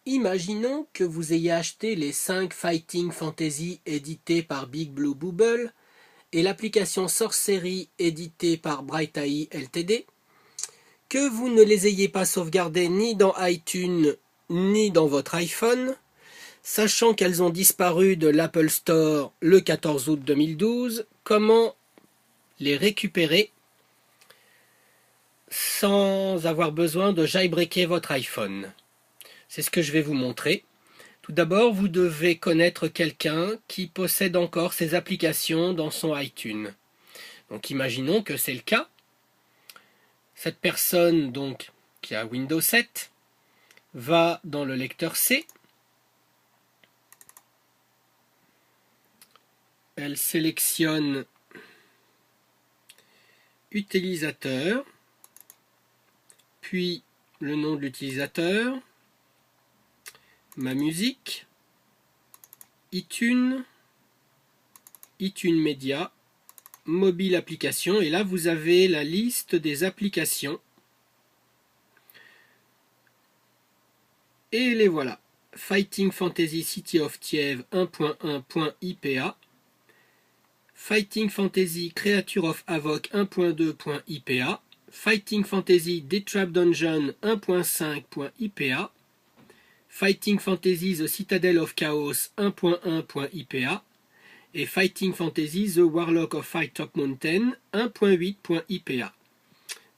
Imaginons que vous ayez acheté les 5 Fighting Fantasy édités par Big Blue Bubble et l'application Sorcery éditée par Bright AI Ltd, que vous ne les ayez pas sauvegardées ni dans iTunes ni dans votre iPhone, sachant qu'elles ont disparu de l'Apple Store le 14 août 2012, comment les récupérer sans avoir besoin de jailbreaker votre iPhone? C'est ce que je vais vous montrer. Tout d'abord, vous devez connaître quelqu'un qui possède encore ces applications dans son iTunes. Donc imaginons que c'est le cas. Cette personne donc qui a Windows 7 va dans le lecteur C. Elle sélectionne utilisateur, puis le nom de l'utilisateur, ma musique, iTunes, iTunes Media, mobile application, et là vous avez la liste des applications. Et les voilà. Fighting Fantasy City of Thieves 1.1.ipa, Fighting Fantasy Creature of Havoc 1.2.ipa, Fighting Fantasy Death Trap Dungeon 1.5.ipa, Fighting Fantasy The Citadel of Chaos 1.1.ipa et Fighting Fantasy The Warlock of Firetop Mountain 1.8.ipa.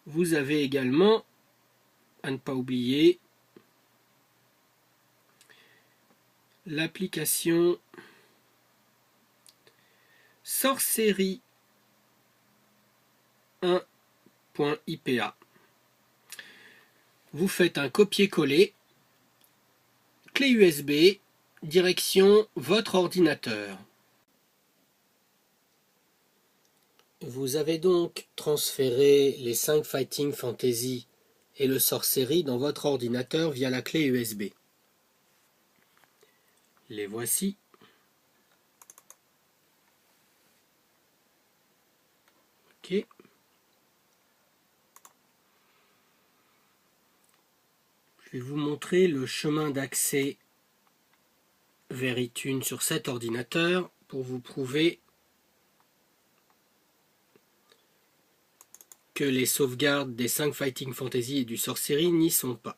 Vous avez également, à ne pas oublier, l'application Sorcery 1.ipa. Vous faites un copier-coller, clé USB, direction votre ordinateur. Vous avez donc transféré les 5 Fighting Fantasy et le Sorcery dans votre ordinateur via la clé USB. Les voici. Ok. Je vais vous montrer le chemin d'accès vers iTunes sur cet ordinateur pour vous prouver que les sauvegardes des 5 Fighting Fantasy et du Sorcery n'y sont pas.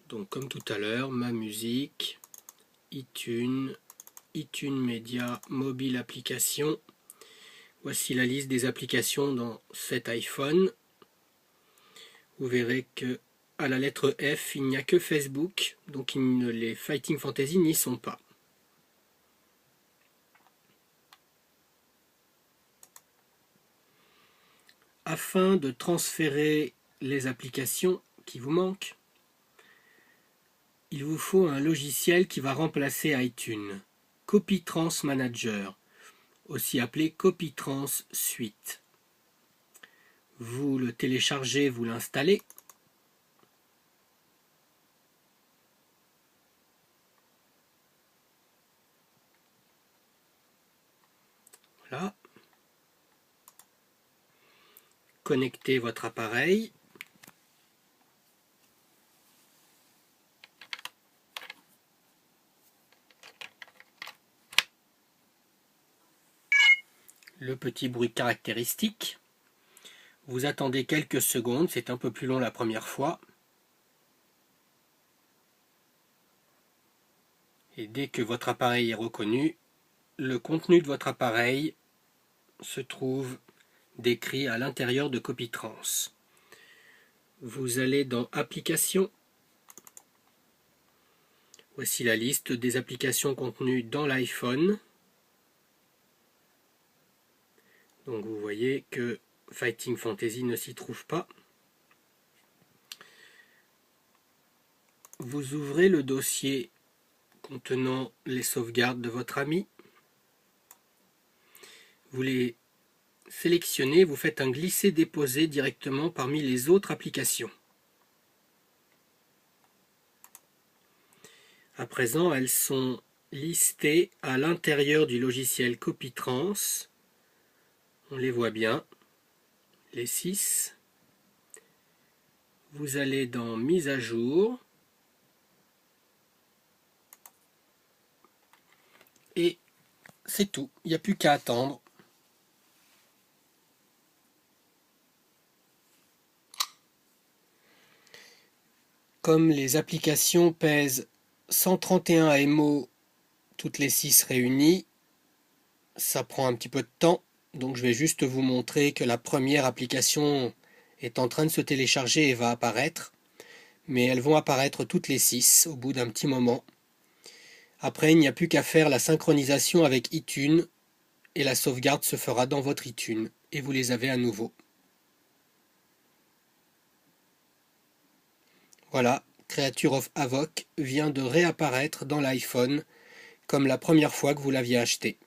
Donc comme tout à l'heure, ma musique, iTunes, iTunes Media, mobile application. Voici la liste des applications dans cet iPhone. Vous verrez que à la lettre F, il n'y a que Facebook, donc les Fighting Fantasy n'y sont pas. Afin de transférer les applications qui vous manquent, il vous faut un logiciel qui va remplacer iTunes, CopyTrans Manager, aussi appelé CopyTrans Suite. Vous le téléchargez, vous l'installez. Voilà. Connectez votre appareil. Le petit bruit caractéristique. Vous attendez quelques secondes, c'est un peu plus long la première fois. Et dès que votre appareil est reconnu, le contenu de votre appareil se trouve décrit à l'intérieur de CopyTrans. Vous allez dans Applications. Voici la liste des applications contenues dans l'iPhone. Donc vous voyez que Fighting Fantasy ne s'y trouve pas. Vous ouvrez le dossier contenant les sauvegardes de votre ami. Vous les sélectionnez, vous faites un glisser-déposer directement parmi les autres applications. À présent, elles sont listées à l'intérieur du logiciel CopyTrans. On les voit bien, les 6. Vous allez dans Mise à jour. Et c'est tout, il n'y a plus qu'à attendre. Comme les applications pèsent 131 AMO toutes les 6 réunies, ça prend un petit peu de temps. Donc je vais juste vous montrer que la première application est en train de se télécharger et va apparaître. Mais elles vont apparaître toutes les 6 au bout d'un petit moment. Après, il n'y a plus qu'à faire la synchronisation avec iTunes et la sauvegarde se fera dans votre iTunes et vous les avez à nouveau. Voilà, Creature of Havoc vient de réapparaître dans l'iPhone comme la première fois que vous l'aviez acheté.